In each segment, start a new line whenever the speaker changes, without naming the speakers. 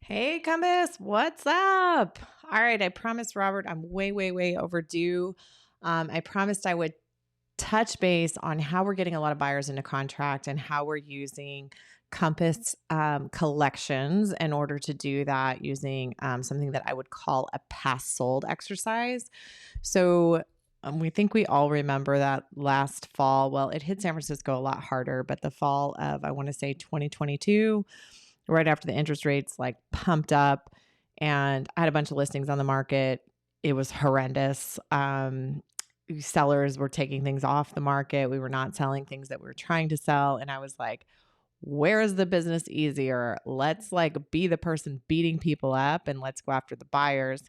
Hey, Compass, what's up? All right, I promised Robert I'm way, way, way overdue. I promised I would touch base on how we're getting a lot of buyers into contract and how we're using Compass collections in order to do that using something that I would call a pass sold exercise. So we think we all remember that last fall. Well, it hit San Francisco a lot harder, but the fall of, I want to say 2022, right after the interest rates like pumped up, and I had a bunch of listings on the market. It was horrendous. Sellers were taking things off the market. We were not selling things that we were trying to sell. And I was like, where is the business easier? Let's like be the person beating people up and let's go after the buyers.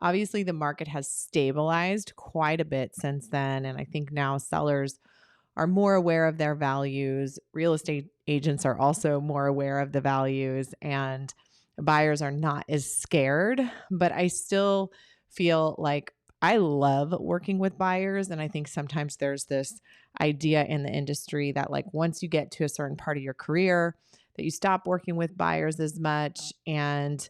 Obviously, the market has stabilized quite a bit since then. And I think now sellers are more aware of their values. Real estate agents are also more aware of the values, and buyers are not as scared. But I still feel like I love working with buyers. And I think sometimes there's this idea in the industry that, like, once you get to a certain part of your career, that you stop working with buyers as much and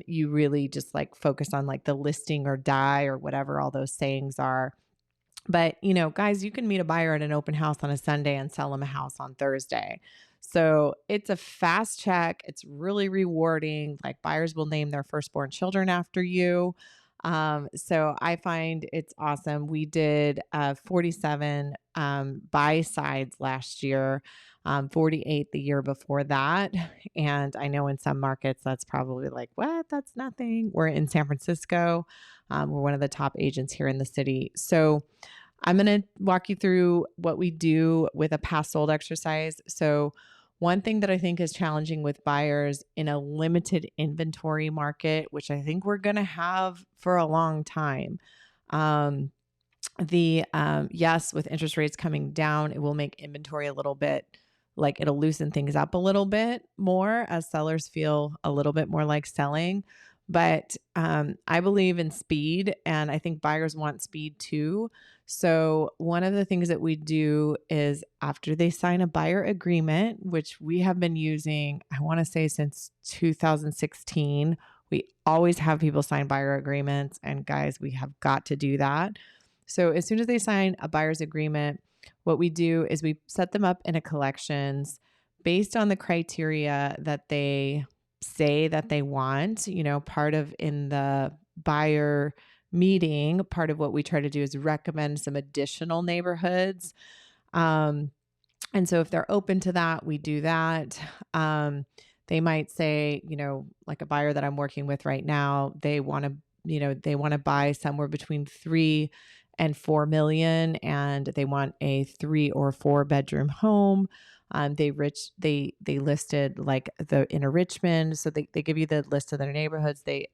you really just like focus on like the listing or die or whatever all those sayings are. But, guys, you can meet a buyer at an open house on a Sunday and sell them a house on Thursday. So it's a fast check. It's really rewarding. Like, buyers will name their firstborn children after you. So I find it's awesome. We did 47 buy sides last year, 48 the year before that. And I know in some markets that's probably like, what? That's nothing. We're in San Francisco. We're one of the top agents here in the city. So I'm going to walk you through what we do with a pass sold exercise. So, one thing that I think is challenging with buyers in a limited inventory market, which I think we're going to have for a long time, yes, with interest rates coming down, it will make inventory a little bit like it'll loosen things up a little bit more as sellers feel a little bit more like selling. But I believe in speed, and I think buyers want speed too. So, one of the things that we do is after they sign a buyer agreement, which we have been using, I want to say since 2016, we always have people sign buyer agreements. And guys, we have got to do that. So, as soon as they sign a buyer's agreement, what we do is we set them up in a collections based on the criteria that they say that they want. Part of in the buyer meeting, part of what we try to do is recommend some additional neighborhoods. And so if they're open to that, we do that. They might say, like a buyer that I'm working with right now, they want to buy somewhere between 3 and 4 million, and they want a 3 or 4 bedroom home. They listed like the inner Richmond. So they give you the list of their neighborhoods. They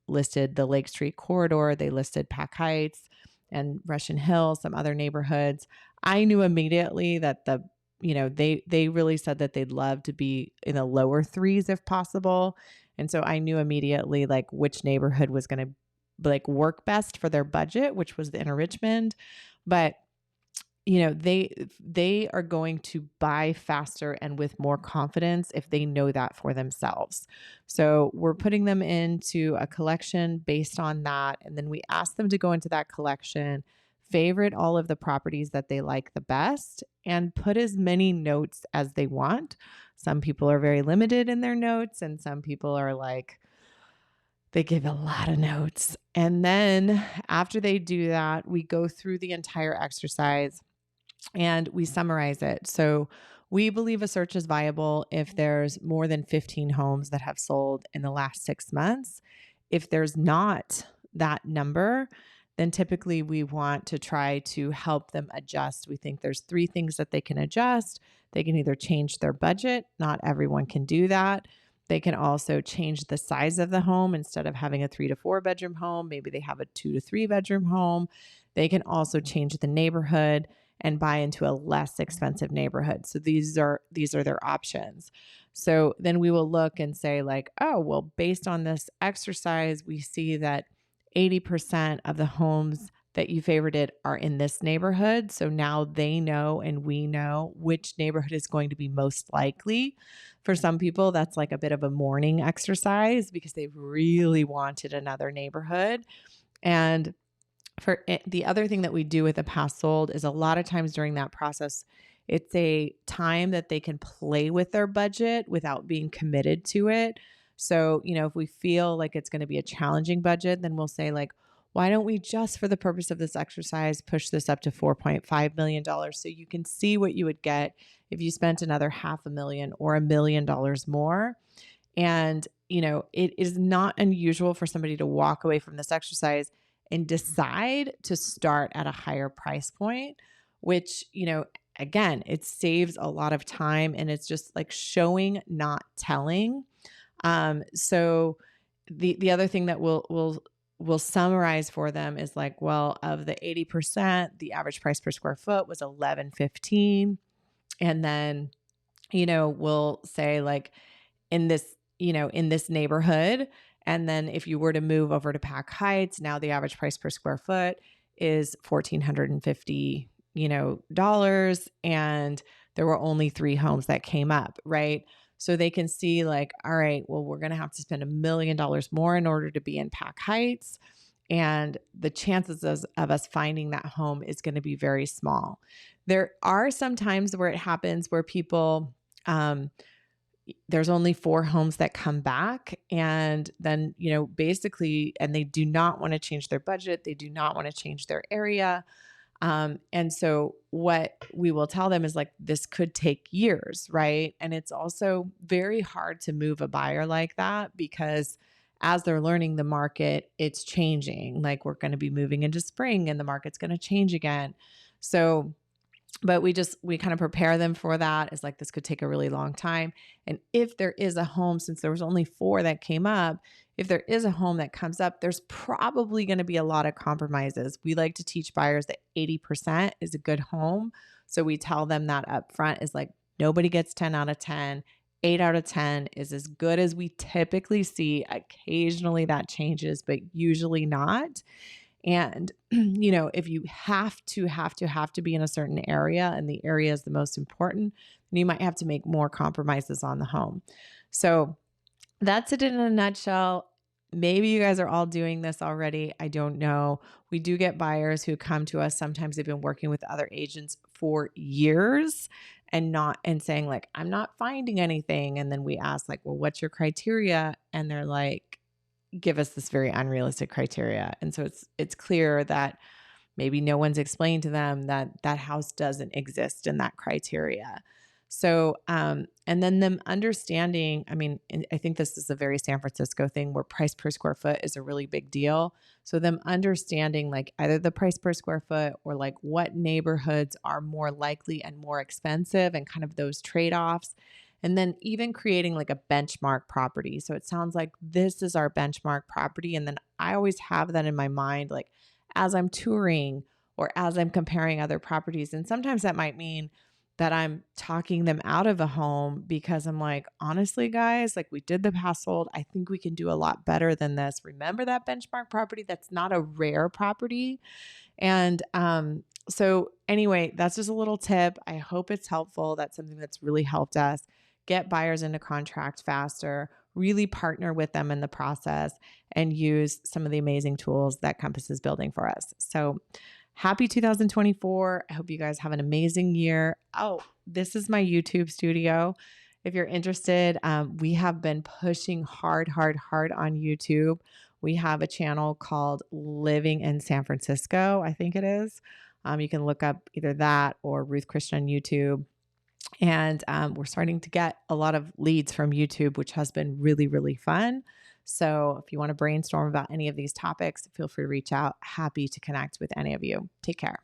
listed the Lake Street corridor. They listed Pack Heights and Russian Hill, some other neighborhoods. I knew immediately that they really said that they'd love to be in the lower threes if possible. And so I knew immediately like which neighborhood was going to like work best for their budget, which was the inner Richmond. But they are going to buy faster and with more confidence if they know that for themselves. So we're putting them into a collection based on that. And then we ask them to go into that collection, favorite all of the properties that they like the best, and put as many notes as they want. Some people are very limited in their notes, and some people are like, they give a lot of notes. And then after they do that, we go through the entire exercise and we summarize it. So we believe a search is viable if there's more than 15 homes that have sold in the last 6 months. If there's not that number, then typically we want to try to help them adjust. We think there's 3 things that they can adjust. They can either change their budget. Not everyone can do that. They can also change the size of the home. Instead of having a 3 to 4 bedroom home, maybe they have a 2 to 3 bedroom home. They can also change the neighborhood and buy into a less expensive neighborhood. So these are their options. So then we will look and say like, oh, well, based on this exercise, we see that 80% of the homes that you favorited are in this neighborhood. So now they know and we know which neighborhood is going to be most likely. For some people, that's like a bit of a mourning exercise because they really wanted another neighborhood. And for it, the other thing that we do with a past sold is a lot of times during that process, it's a time that they can play with their budget without being committed to it. So, if we feel like it's going to be a challenging budget, then we'll say like, why don't we just for the purpose of this exercise push this up to $4.5 million so you can see what you would get if you spent another $500,000 or $1 million more. And, it is not unusual for somebody to walk away from this exercise and decide to start at a higher price point, which, again, it saves a lot of time and it's just like showing, not telling. So the other thing that we'll summarize for them is like, well, of the 80%, the average price per square foot was $11.15. And then, we'll say like in this neighborhood. And then if you were to move over to Pack Heights, now the average price per square foot is $1,450, dollars. And there were only 3 homes that came up, right? So they can see like, all right, well, we're going to have to spend $1 million more in order to be in Pack Heights. And the chances of us finding that home is going to be very small. There are some times where it happens where people, there's only 4 homes that come back and then, basically, and they do not want to change their budget. They do not want to change their area. And so what we will tell them is like, this could take years, right? And it's also very hard to move a buyer like that because as they're learning the market, it's changing. Like we're going to be moving into spring and the market's going to change again. So but we kind of prepare them for that. It's like, this could take a really long time. And if there is a home, since there was only 4 that came up, if there is a home that comes up, there's probably going to be a lot of compromises. We like to teach buyers that 80% is a good home. So we tell them that up front is like, nobody gets 10 out of 10. 8 out of 10 is as good as we typically see. Occasionally that changes, but usually not. And, if you have to be in a certain area and the area is the most important, then you might have to make more compromises on the home. So that's it in a nutshell. Maybe you guys are all doing this already. I don't know. We do get buyers who come to us. Sometimes they've been working with other agents for years and saying like, I'm not finding anything. And then we ask like, well, what's your criteria? And they're like, give us this very unrealistic criteria. And so it's clear that maybe no one's explained to them that that house doesn't exist in that criteria. So, and then them understanding, I think this is a very San Francisco thing where price per square foot is a really big deal. So them understanding like either the price per square foot or like what neighborhoods are more likely and more expensive and kind of those trade-offs. And then even creating like a benchmark property. So it sounds like this is our benchmark property. And then I always have that in my mind, like as I'm touring or as I'm comparing other properties. And sometimes that might mean that I'm talking them out of a home because I'm like, honestly, guys, like we did the past sold. I think we can do a lot better than this. Remember that benchmark property? That's not a rare property. And so anyway, that's just a little tip. I hope it's helpful. That's something that's really helped us get buyers into contract faster, really partner with them in the process, and use some of the amazing tools that Compass is building for us. So happy 2024. I hope you guys have an amazing year. Oh, this is my YouTube studio. If you're interested, we have been pushing hard on YouTube. We have a channel called Living in San Francisco, I think it is. You can look up either that or Ruth Krishnan YouTube. And we're starting to get a lot of leads from YouTube, which has been really, really fun. So if you want to brainstorm about any of these topics, feel free to reach out. Happy to connect with any of you. Take care.